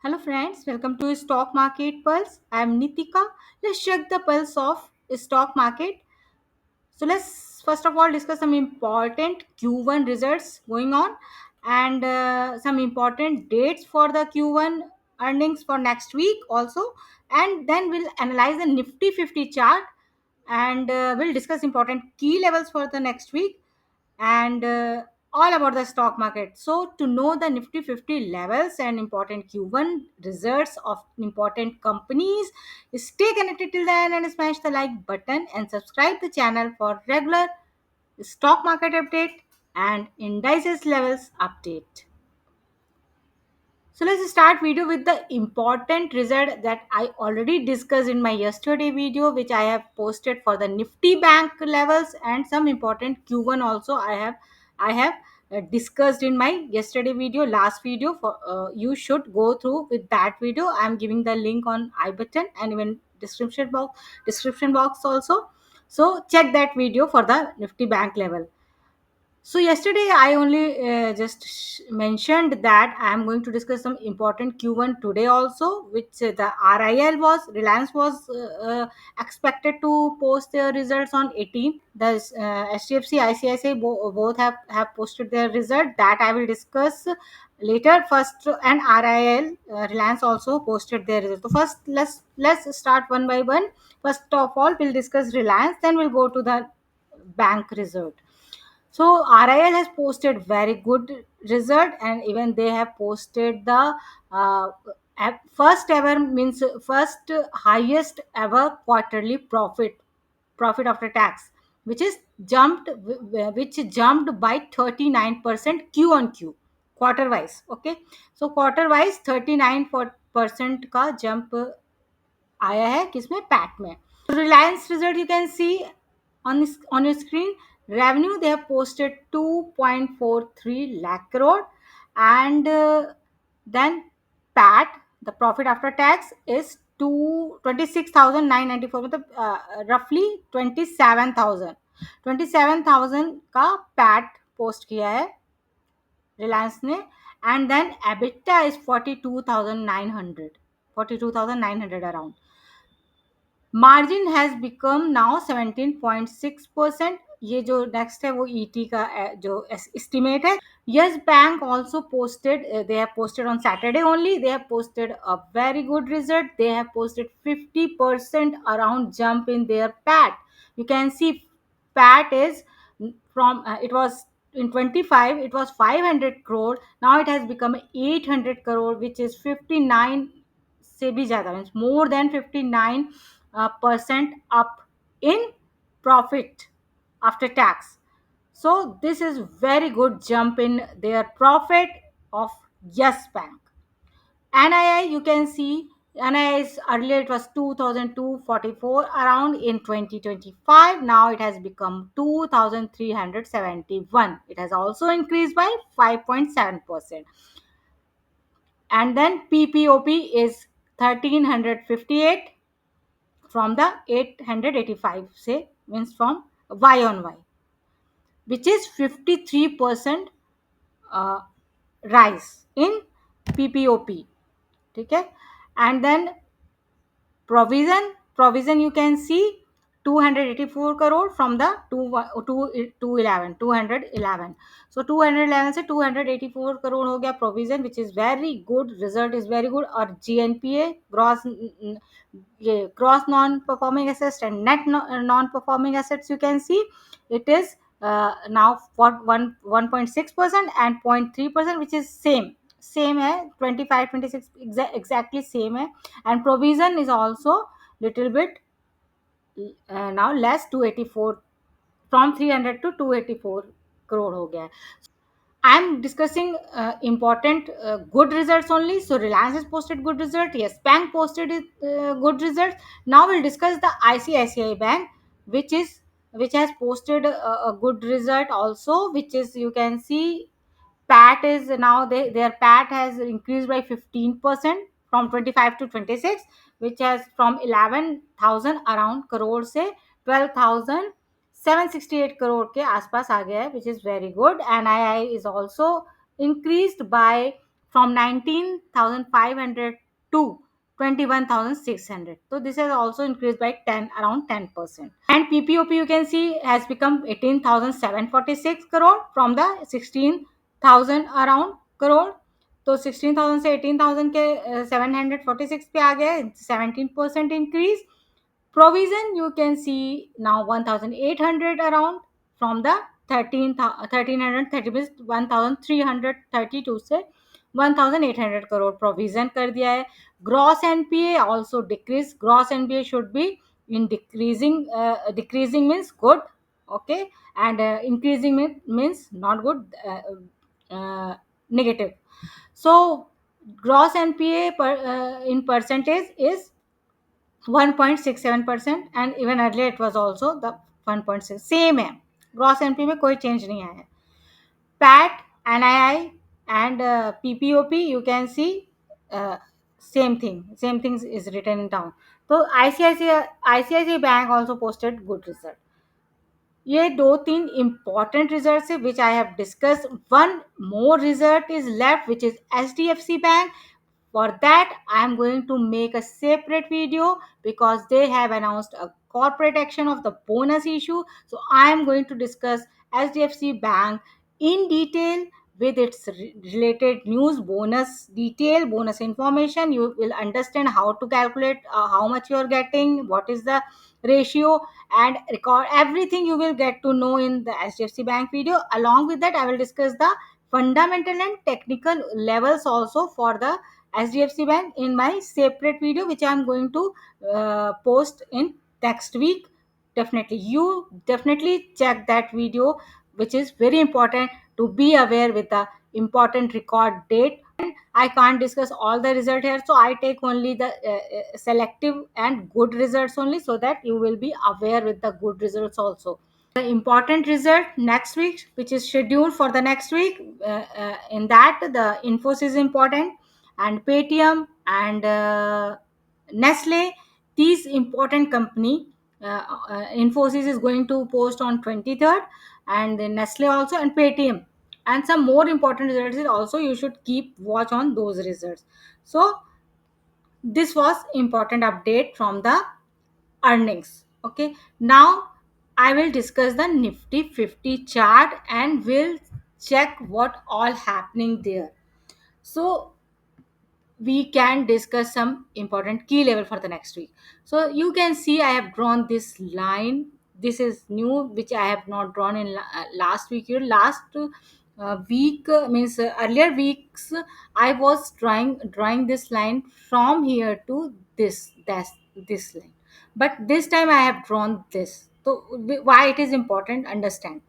Hello friends, welcome to Stock Market Pulse. I am Nitika. Let's check the pulse of stock market. So let's first of all discuss some important Q1 results going on and some important dates for the Q1 earnings for next week also, and then we'll analyze the Nifty 50 chart and we'll discuss important key levels for the next week and all about the stock market. So, to know the Nifty 50 levels and important Q1 results of important companies, stay connected till the end and smash the like button and subscribe the channel for regular stock market update and indices levels update. So let's start video with the important result that I already discussed in my yesterday video, which I have posted for the Nifty Bank levels and some important Q1 also I have discussed in my yesterday video, last video. For you should go through with that video. I am giving the link on I button and even description box also. So check that video for the Nifty Bank level. So yesterday I only just mentioned that I am going to discuss some important Q1 today also, which the RIL was Reliance was expected to post their results on 18th. The HDFC, ICICI both have posted their result that I will discuss later. First, and RIL Reliance also posted their result. So first, let's start one by one. First of all, we'll discuss Reliance, then we'll go to the bank result. So RIL has posted very good result, and even they have posted the uh, first ever, means first highest ever quarterly profit after tax, which is jumped by 39% Q on Q, quarter wise. Okay, so quarter wise 39% का jump आया है किसमें, PAT में. Reliance result you can see on your screen. Revenue they have posted 2.43 lakh crore, and then PAT, the profit after tax, is 26,994, मतलब roughly 27,000 का PAT post किया है रिलायंस ने. And then EBITDA is 42,900 around. Margin has become now 17.6%. ये जो next है वो ET का जो एस्टिमेट है. Yes bank also posted, they have posted on Saturday only, they have posted a very good result. They have posted 50% around jump in their PAT. You can see PAT is from it was in 25 it was 500 crore, now it has become 800 crore, which is 59 से भी ज़्यादा, means more than 59 percent up in profit after tax. So this is very good jump in their profit of Yes Bank. NII, you can see NII is earlier it was 2,244 around in 2025. Now it has become 2,371. It has also increased by 5.7%. And then PPOP is 1,358 from the 885, say, means from Y on Y, which is 53% uh, rise in PPOP. Okay? And then provision you can see 284 crore from the 211. So 211 से 284 करोड़ हो गया provision, which is very good. Result is very good. और GNPA, gross, ये gross non performing assets and net non performing assets, you can see it is now for 1.6% and 0.3%, which is same है 25 26 exactly same है. And provision is also little bit now less, 284, from 300 to 284 crore हो गया है. I am discussing important good results only. So Reliance has posted good result. Yes, Bank posted good results. Now we'll discuss the ICICI Bank, which has posted a good result also, which is, you can see, PAT is now their PAT has increased by 15% from 25 to 26, which has from 11,000 around crore से 12,768 करोड़ के आसपास आ गया है, which is very good. NII is also increased by from 19,500 to 21,600. So this has also increased by 10, around 10%. And PPOP you can see has become 18,746 crore from the 16,000 around crore. तो 16,000 से 18,000 के 746 पे आ गया, 17% increase. Provision you can see now 1,800 around from the 1330 means 1,332 से 1,800 crore provision कर दिया है. Gross NPA also decrease. Gross NPA should be in decreasing. Decreasing means good, okay, and increasing means not good, negative. So gross NPA in percentage is 1.67%, and even earlier it was also the 1.6, same है. Gross NP में कोई change नहीं आया है. PAT, NII and PPOP you can see same things is written down. So ICICI Bank also posted good result. ये दो तीन important results है which I have discussed. One more result is left which is HDFC Bank. For that, I am going to make a separate video because they have announced a corporate action of the bonus issue. So I am going to discuss HDFC Bank in detail with its related news, bonus detail, bonus information. You will understand how to calculate how much you are getting, what is the ratio, and record everything you will get to know in the HDFC Bank video. Along with that, I will discuss the fundamental and technical levels also for the HDFC Bank in my separate video, which I am going to post in next week. Definitely, you definitely check that video, which is very important to be aware with the important record date. I can't discuss all the result here, so I take only the selective and good results only, so that you will be aware with the good results also. The important result next week, which is scheduled for the next week, in that the Infosys is important, and Paytm and Nestle, these important company. Infosys is going to post on 23rd, and then Nestle also, and Paytm, and some more important results is also you should keep watch on those results. So this was important update from the earnings. Okay, now I will discuss the Nifty 50 chart and will check what all happening there. So we can discuss some important key level for the next week. So you can see I have drawn this line. This is new, which I have not drawn in last week. Last week means earlier weeks I was drawing this line from here to this line, but this time I have drawn this. So why it is important, understand.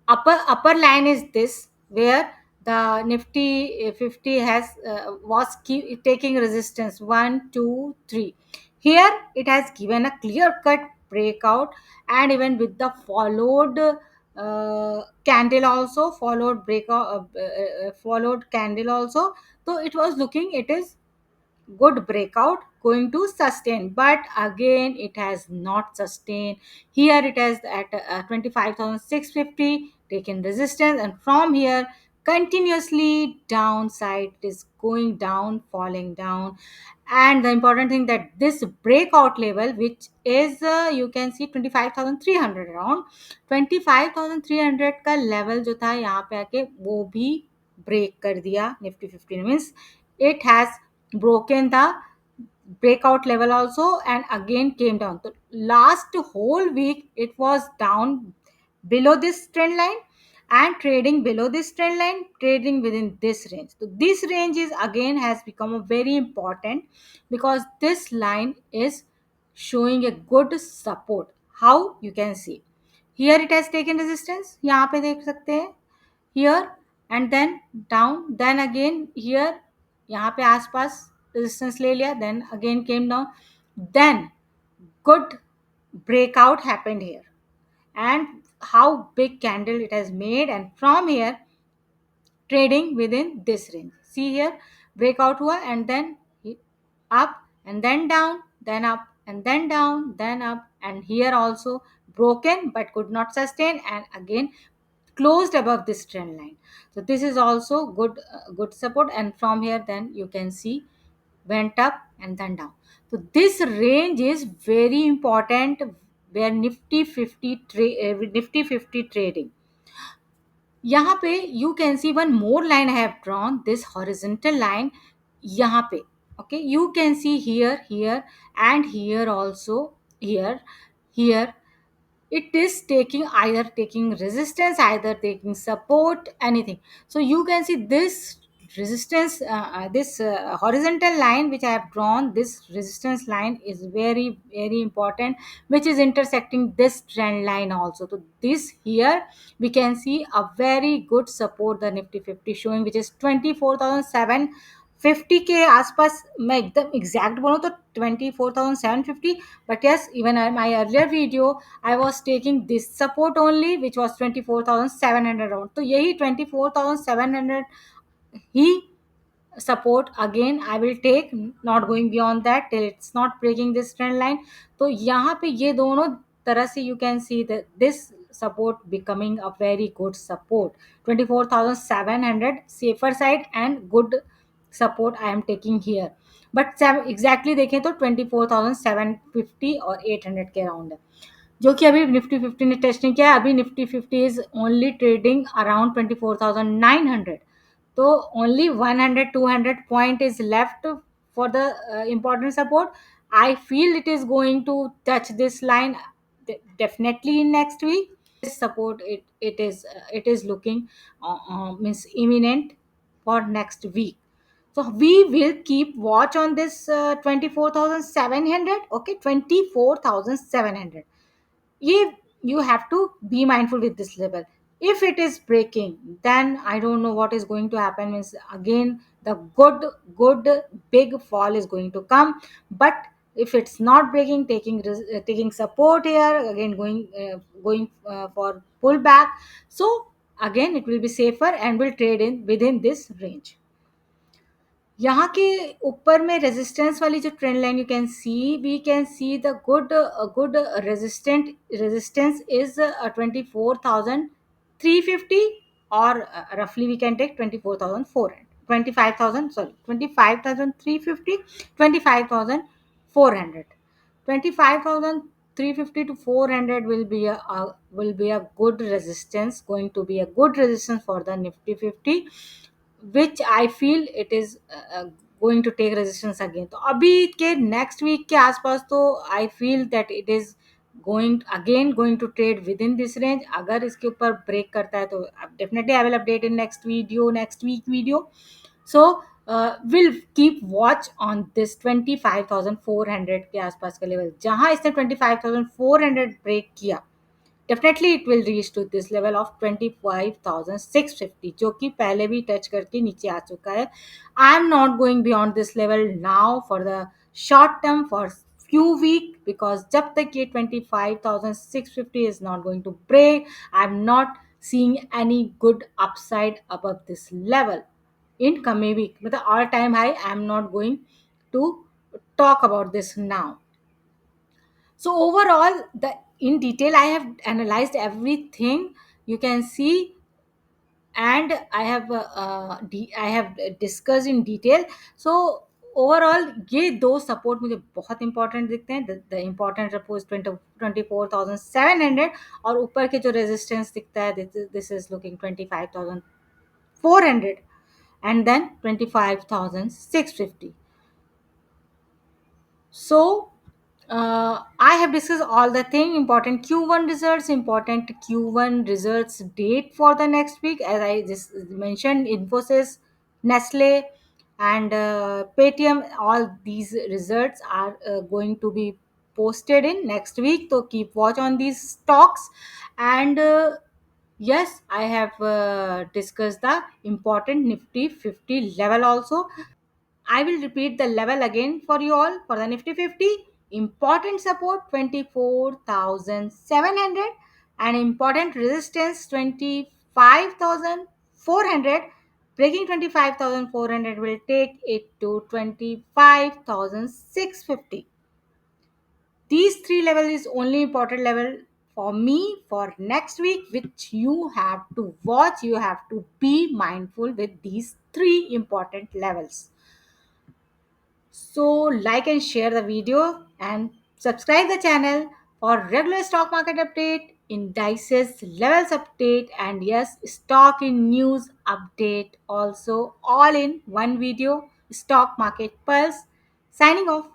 Upper line is this, where the Nifty 50 has was taking resistance 1 2 3. Here it has given a clear cut breakout, and even with the followed candle also, followed breakout, followed candle also. So it was looking, it is good breakout going to sustain, but again it has not sustained. Here it has at 25,650 taken resistance, and from here continuously downside, it is going down, falling down. And the important thing that this breakout level, which is you can see 25,300, around 25,300 का level जो था यहाँ पे आके वो भी break कर दिया Nifty 50 means it has broken the breakout level also, and again came down. So last whole week it was down below this trend line and trading below this trend line, trading within this range. So this range is again has become a very important, because this line is showing a good support. How you can see here it has taken resistance, यहाँ पे देख सकते हैं, here and then down, then again here, यहाँ पे आसपास resistance ले लिया, then again came down, then good breakout happened here, and how big candle it has made, and from here trading within this range. See here, breakout hua, and then up and then down, then up and then down, then up, and here also broken but could not sustain, and again closed above this trend line. So this is also good support, and from here then you can see went up and then down. So this range is very important where nifty 50 trading. यहाँ पे you can see one more line I have drawn, this horizontal line यहाँ पे. Okay, you can see here, here, and here also, here, here. It is taking either taking resistance, either taking support, anything. So you can see this resistance, this horizontal line which I have drawn, this resistance line is very very important, which is intersecting this trend line also. So this here we can see a very good support, the nifty 50 showing, which is 24,750 के आसपास. मैं एकदम exact बोलूँ तो 24,750. But yes, even in my earlier video I was taking this support only, which was 24,700 around. तो यही 24,700 ही support again I will take, not going beyond that till it's not breaking this trend line. तो यहाँ पे ये दोनों तरह से you can see that this support becoming a very good support. 24,700 safer side and good support I am taking here. But exactly देखें तो 24,750 और 800 के अराउंड है, जो कि अभी निफ्टी 50 ने टेस्ट नहीं किया. अभी Nifty 50 is only trading around 24,900. तो only 100-200 point is left for the important support. I feel it is going to touch this line definitely in next week. This support, it is looking means imminent for next week. So we will keep watch on this 24,700. Okay, 24,700. If you have to be mindful with this level, if it is breaking, then I don't know what is going to happen. Means again the good big fall is going to come. But if it's not breaking, taking support here, again going for pullback, so again it will be safer and will trade in within this range. यहाँ के ऊपर में resistance वाली जो trend line you can see, we can see the good resistance is 24,350, और रफली we can take 24,400, 25,000, sorry 25,350, 25,400. 25,350 to 400 will be a good resistance, going to be a good resistance for the nifty 50, which I feel it is going to take resistance again. तो अभी के next week के आसपास तो I feel that it is going to trade within this range. अगर इसके ऊपर break करता है तो definitely I will update in next week video. So we'll keep watch on this 25,400 के आसपास का लेवल. जहां इसने 25,400 ब्रेक किया, definitely it will reach to this level of 25,650, जो कि पहले भी टच करके नीचे आ चुका है. I am not going beyond this level now for the short term, for few week, because जब तक ये 25,650 is not going to break, I'm not seeing any good upside above this level in coming week. मतलब all time high, I'm not going to talk about this now. So overall, the in detail I have analyzed everything, you can see, and I have discussed in detail. So overall ये दो support मुझे बहुत important दिखते हैं. The important suppose 24,700, और ऊपर के जो रेजिस्टेंस दिखता है, this is looking 25,400, and then 25,650. So I have discussed all the thing, important Q1 results, important Q1 results date for the next week. As I just mentioned, Infosys, Nestle, and Paytm, all these results are going to be posted in next week. So keep watch on these stocks. And yes, I have discussed the important Nifty 50 level also. I will repeat the level again for you all. For the Nifty 50, important support 24,700, and important resistance 25,400. Breaking 25,400 will take it to 25,650. These three level is only important level for me for next week, which you have to watch. You have to be mindful with these three important levels. So like and share the video and subscribe the channel for regular stock market update, indices levels update, and yes, stock in news update also, all in one video. Stock market pulse. Signing off.